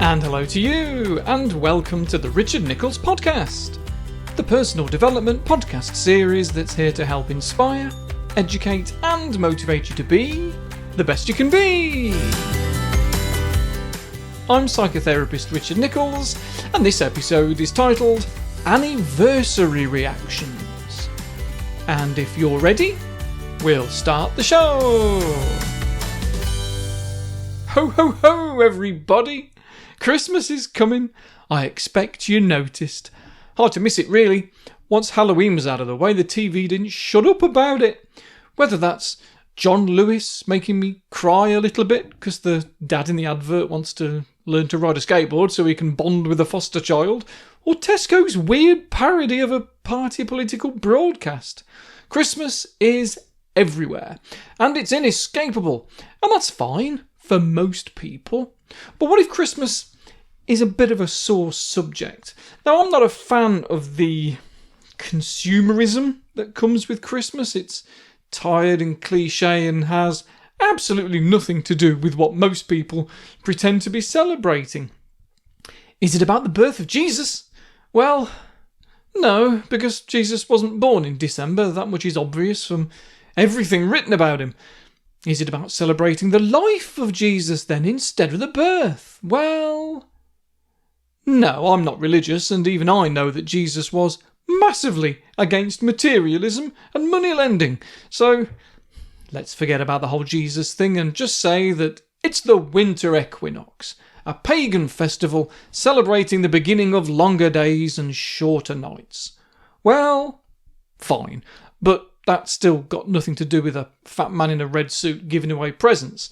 And hello to you, and welcome to the Richard Nichols Podcast, the personal development podcast series that's here to help inspire, educate, and motivate you to be the best you can be. I'm psychotherapist Richard Nichols, and this episode is titled Anniversary Reactions. And if you're ready, we'll start the show. Ho ho ho, everybody! Christmas is coming. I expect you noticed. Hard to miss it, really. Once Halloween was out of the way, the TV didn't shut up about it. Whether that's John Lewis making me cry a little bit because the dad in the advert wants to learn to ride a skateboard so he can bond with a foster child, or Tesco's weird parody of a party political broadcast. Christmas is everywhere, and it's inescapable, and that's fine for most people. But what if Christmas is a bit of a sore subject? Now, I'm not a fan of the consumerism that comes with Christmas. It's tired and cliche and has absolutely nothing to do with what most people pretend to be celebrating. Is it about the birth of Jesus? Well, no, because Jesus wasn't born in December. That much is obvious from everything written about him. Is it about celebrating the life of Jesus then instead of the birth? Well, no, I'm not religious, and even I know that Jesus was massively against materialism and money lending. So let's forget about the whole Jesus thing and just say that it's the winter equinox, a pagan festival celebrating the beginning of longer days and shorter nights. Well, fine, but that's still got nothing to do with a fat man in a red suit giving away presents.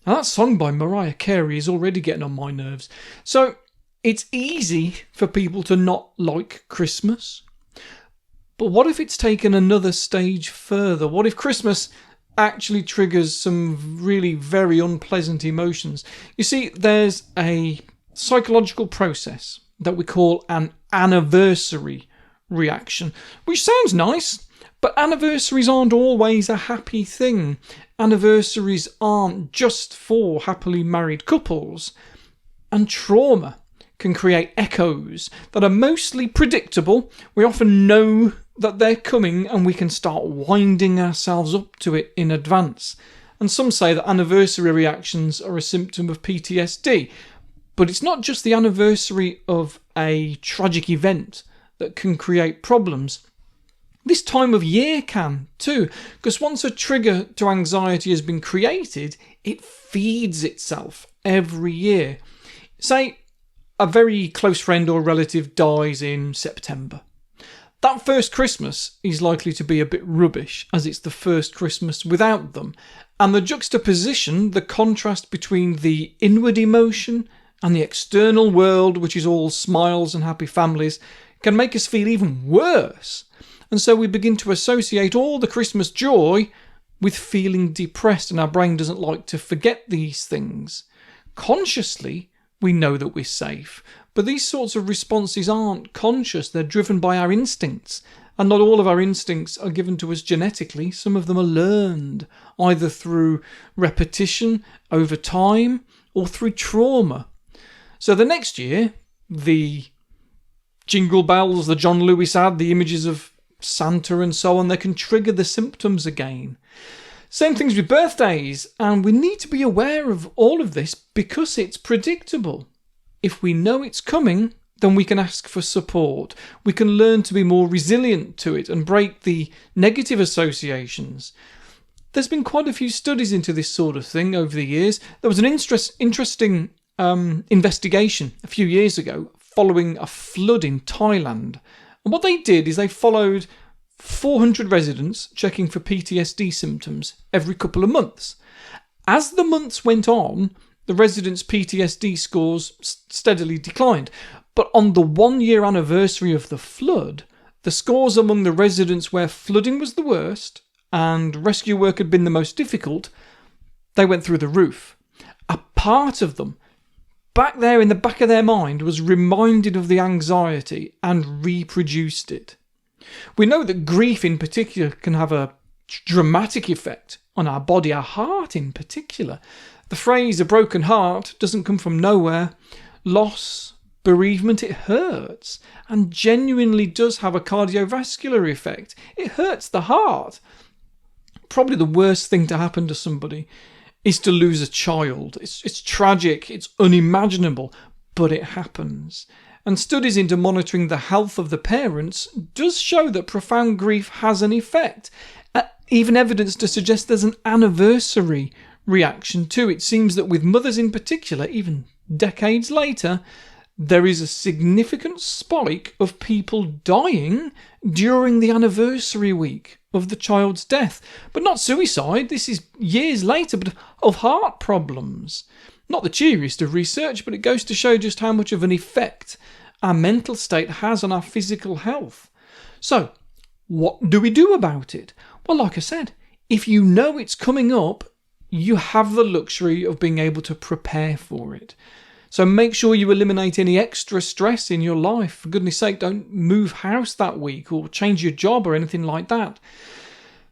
And that song by Mariah Carey is already getting on my nerves. So it's easy for people to not like Christmas. But what if it's taken another stage further? What if Christmas actually triggers some really very unpleasant emotions? You see, there's a psychological process that we call an anniversary reaction, which sounds nice, but anniversaries aren't always a happy thing. Anniversaries aren't just for happily married couples, and trauma can create echoes that are mostly predictable. We often know that they're coming and we can start winding ourselves up to it in advance. And some say that anniversary reactions are a symptom of PTSD. But it's not just the anniversary of a tragic event that can create problems. This time of year can too, because once a trigger to anxiety has been created, it feeds itself every year. Say a very close friend or relative dies in September. That first Christmas is likely to be a bit rubbish, as it's the first Christmas without them. And the juxtaposition, the contrast between the inward emotion and the external world, which is all smiles and happy families, can make us feel even worse. And so we begin to associate all the Christmas joy with feeling depressed, and our brain doesn't like to forget these things. Consciously, we know that we're safe, but these sorts of responses aren't conscious. They're driven by our instincts, and not all of our instincts are given to us genetically. Some of them are learned, either through repetition over time or through trauma. So the next year, the jingle bells, the John Lewis ad, the images of Santa and so on, they can trigger the symptoms again. Same things with birthdays, and we need to be aware of all of this because it's predictable. If we know it's coming, then we can ask for support. We can learn to be more resilient to it and break the negative associations. There's been quite a few studies into this sort of thing over the years. There was an interesting investigation a few years ago following a flood in Thailand. And what they did is they followed 400 residents checking for PTSD symptoms every couple of months. As the months went on, the residents' PTSD scores steadily declined. But on the 1-year anniversary of the flood, the scores among the residents where flooding was the worst and rescue work had been the most difficult, they went through the roof. A part of them, back there in the back of their mind, was reminded of the anxiety and reproduced it. We know that grief in particular can have a dramatic effect on our body, our heart in particular. The phrase "a broken heart" doesn't come from nowhere, loss, bereavement, it hurts and genuinely does have a cardiovascular effect. It hurts the heart. Probably the worst thing to happen to somebody is to lose a child. It's tragic, it's unimaginable, but it happens. And studies into monitoring the health of the parents does show that profound grief has an effect. Even evidence to suggest there's an anniversary reaction too. It seems that with mothers in particular, even decades later, there is a significant spike of people dying during the anniversary week of the child's death. But not suicide, this is years later, but of heart problems. Not the cheeriest of research, but it goes to show just how much of an effect our mental state has on our physical health. So, what do we do about it? Well, like I said, if you know it's coming up, you have the luxury of being able to prepare for it. So make sure you eliminate any extra stress in your life. For goodness sake, don't move house that week or change your job or anything like that.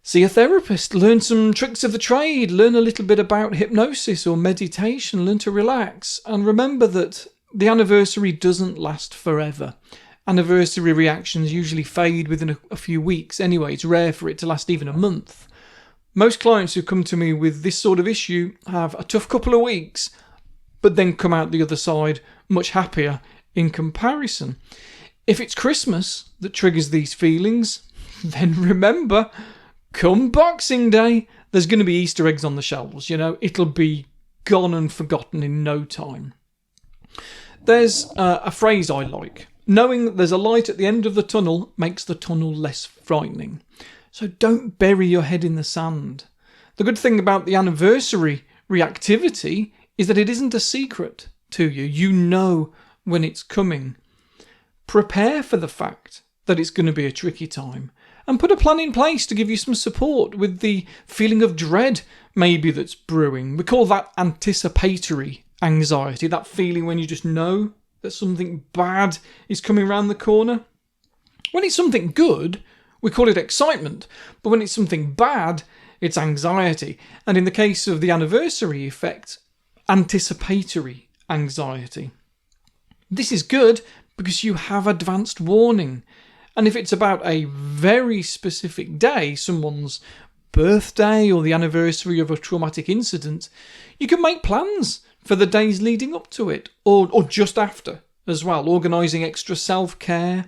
See a therapist, learn some tricks of the trade, learn a little bit about hypnosis or meditation, learn to relax, and remember that the anniversary doesn't last forever. Anniversary reactions usually fade within a few weeks anyway. It's rare for it to last even a month. Most clients who come to me with this sort of issue have a tough couple of weeks, but then come out the other side much happier in comparison. If it's Christmas that triggers these feelings, then remember, come Boxing Day, there's going to be Easter eggs on the shelves. It'll be gone and forgotten in no time. There's a phrase I like. Knowing that there's a light at the end of the tunnel makes the tunnel less frightening. So don't bury your head in the sand. The good thing about the anniversary reactivity is that it isn't a secret to you. You know when it's coming. Prepare for the fact that it's going to be a tricky time and put a plan in place to give you some support with the feeling of dread maybe that's brewing. We call that anticipatory anxiety, that feeling when you just know that something bad is coming around the corner. When it's something good, we call it excitement, but when it's something bad, it's anxiety. And in the case of the anniversary effect, anticipatory anxiety. This is good because you have advanced warning. And if it's about a very specific day, someone's birthday or the anniversary of a traumatic incident, you can make plans for the days leading up to it or just after as well, organising extra self-care,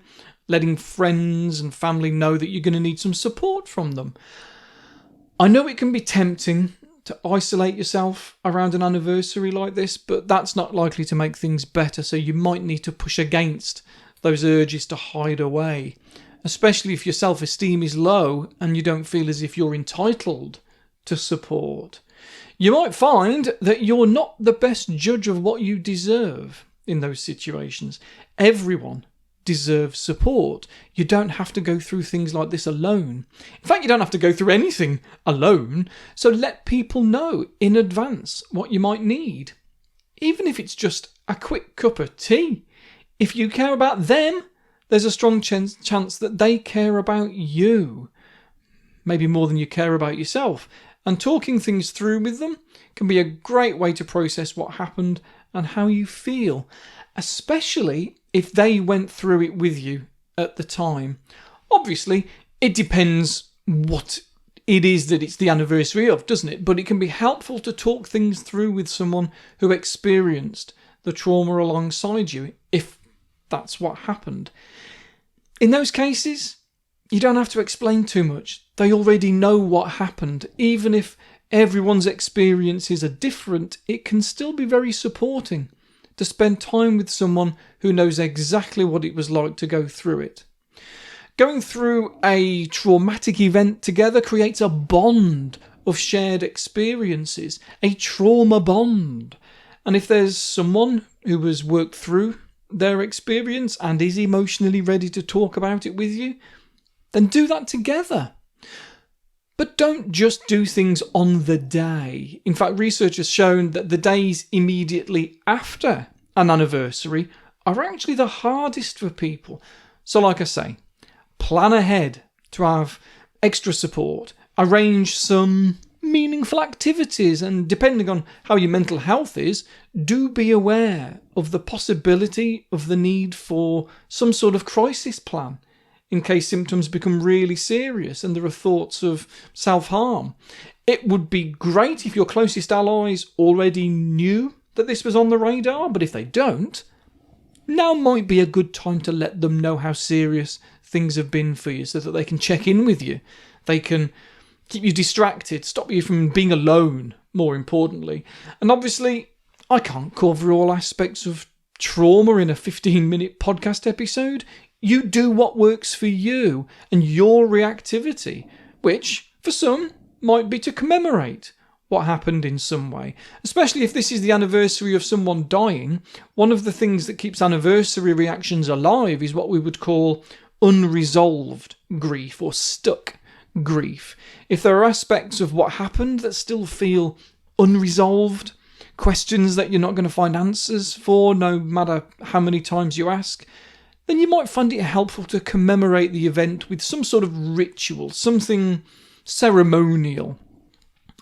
letting friends and family know that you're going to need some support from them. I know it can be tempting to isolate yourself around an anniversary like this, but that's not likely to make things better, so you might need to push against those urges to hide away, especially if your self-esteem is low and you don't feel as if you're entitled to support. You might find that you're not the best judge of what you deserve in those situations. Everyone deserves support. You don't have to go through things like this alone. In fact, you don't have to go through anything alone, so let people know in advance what you might need. Even if it's just a quick cup of tea. If you care about them, there's a strong chance that they care about you. Maybe more than you care about yourself. And talking things through with them can be a great way to process what happened and how you feel, especially if they went through it with you at the time. Obviously, it depends what it is that it's the anniversary of, doesn't it? But it can be helpful to talk things through with someone who experienced the trauma alongside you, if that's what happened. In those cases, you don't have to explain too much. They already know what happened. Even if everyone's experiences are different, it can still be very supporting to spend time with someone who knows exactly what it was like to go through it. Going through a traumatic event together creates a bond of shared experiences, a trauma bond. And if there's someone who has worked through their experience and is emotionally ready to talk about it with you, then do that together. But don't just do things on the day. In fact, research has shown that the days immediately after an anniversary are actually the hardest for people. So like I say, plan ahead to have extra support. Arrange some meaningful activities, and depending on how your mental health is, do be aware of the possibility of the need for some sort of crisis plan in case symptoms become really serious and there are thoughts of self-harm. It would be great if your closest allies already knew that this was on the radar, but if they don't, now might be a good time to let them know how serious things have been for you so that they can check in with you. They can keep you distracted, stop you from being alone, more importantly. And obviously, I can't cover all aspects of trauma in a 15-minute podcast episode. You do what works for you and your reactivity, which, for some, might be to commemorate what happened in some way. Especially if this is the anniversary of someone dying, one of the things that keeps anniversary reactions alive is what we would call unresolved grief or stuck grief. If there are aspects of what happened that still feel unresolved, questions that you're not going to find answers for no matter how many times you ask, then you might find it helpful to commemorate the event with some sort of ritual, something ceremonial.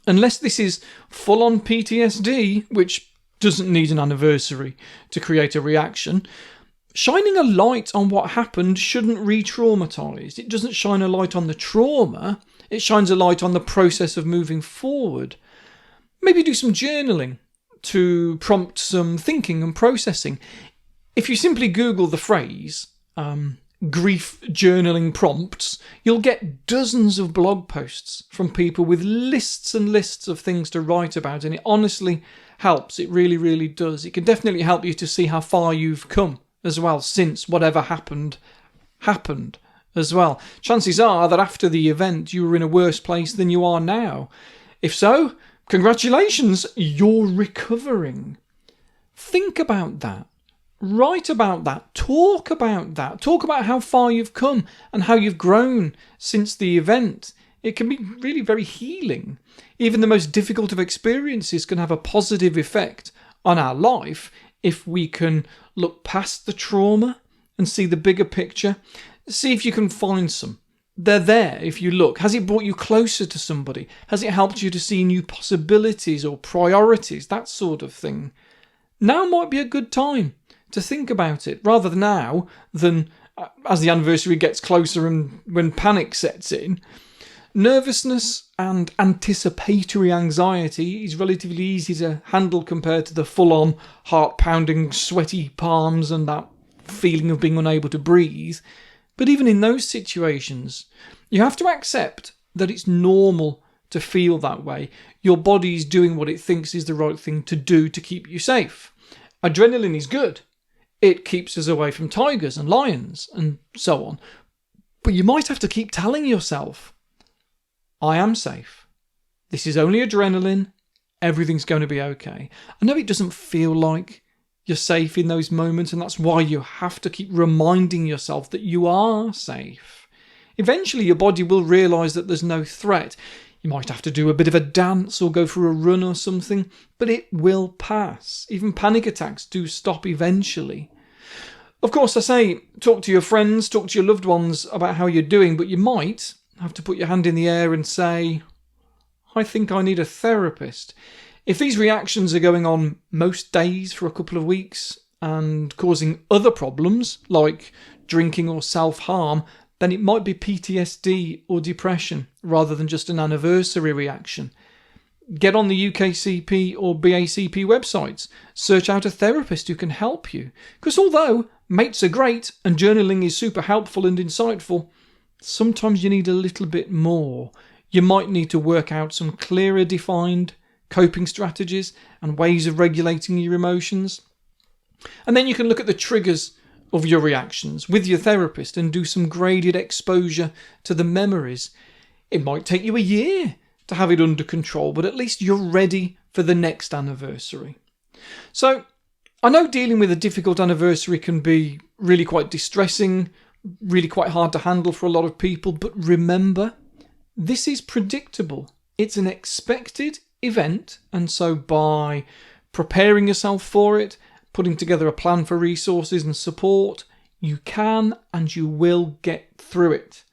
Unless this is full-on PTSD, which doesn't need an anniversary to create a reaction, shining a light on what happened shouldn't re-traumatise. It doesn't shine a light on the trauma, it shines a light on the process of moving forward. Maybe do some journaling to prompt some thinking and processing. If you simply Google the phrase grief journaling prompts, you'll get dozens of blog posts from people with lists and lists of things to write about, and it honestly helps. It really, really does. It can definitely help you to see how far you've come as well since whatever happened as well. Chances are that after the event you were in a worse place than you are now. If so, congratulations, you're recovering. Think about that. Write about that. Talk about that. Talk about how far you've come and how you've grown since the event. It can be really very healing. Even the most difficult of experiences can have a positive effect on our life if we can look past the trauma and see the bigger picture. See if you can find some. They're there if you look. Has it brought you closer to somebody? Has it helped you to see new possibilities or priorities? That sort of thing. Now might be a good time to think about it, rather than now than as the anniversary gets closer and when panic sets in. Nervousness and anticipatory anxiety is relatively easy to handle compared to the full-on heart-pounding sweaty palms and that feeling of being unable to breathe. But even in those situations, you have to accept that it's normal to feel that way. Your body is doing what it thinks is the right thing to do to keep you safe. Adrenaline is good. It keeps us away from tigers and lions and so on. But you might have to keep telling yourself, I am safe. This is only adrenaline. Everything's going to be okay. I know it doesn't feel like you're safe in those moments, and that's why you have to keep reminding yourself that you are safe. Eventually your body will realise that there's no threat. You might have to do a bit of a dance or go for a run or something, but it will pass. Even panic attacks do stop eventually. Of course, I say, talk to your friends, talk to your loved ones about how you're doing, but you might have to put your hand in the air and say, I think I need a therapist. If these reactions are going on most days for a couple of weeks and causing other problems like drinking or self-harm, then it might be PTSD or depression rather than just an anniversary reaction. Get on the UKCP or BACP websites. Search out a therapist who can help you. Because although mates are great and journaling is super helpful and insightful, sometimes you need a little bit more. You might need to work out some clearer defined coping strategies and ways of regulating your emotions. And then you can look at the triggers of your reactions with your therapist and do some graded exposure to the memories. It might take you a year to have it under control, but at least you're ready for the next anniversary. So, I know dealing with a difficult anniversary can be really quite distressing, really quite hard to handle for a lot of people, but remember, this is predictable. It's an expected event, and so by preparing yourself for it, putting together a plan for resources and support, you can and you will get through it.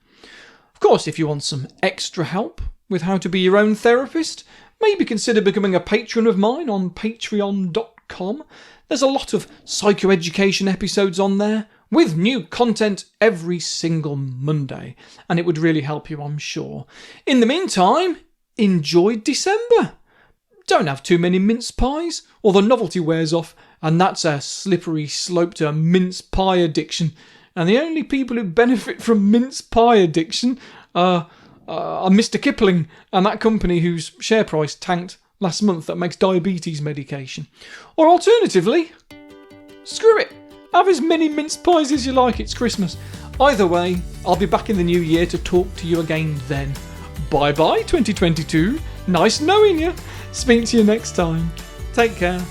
Of course, if you want some extra help with how to be your own therapist, maybe consider becoming a patron of mine on patreon.com. There's a lot of psychoeducation episodes on there, with new content every single Monday, and it would really help you, I'm sure. In the meantime, enjoy December. Don't have too many mince pies, or the novelty wears off, and that's a slippery slope to a mince pie addiction. And the only people who benefit from mince pie addiction are Mr. Kipling and that company whose share price tanked last month that makes diabetes medication. Or alternatively, screw it. Have as many mince pies as you like, it's Christmas. Either way, I'll be back in the new year to talk to you again then. Bye bye 2022, nice knowing you. Speak to you next time. Take care.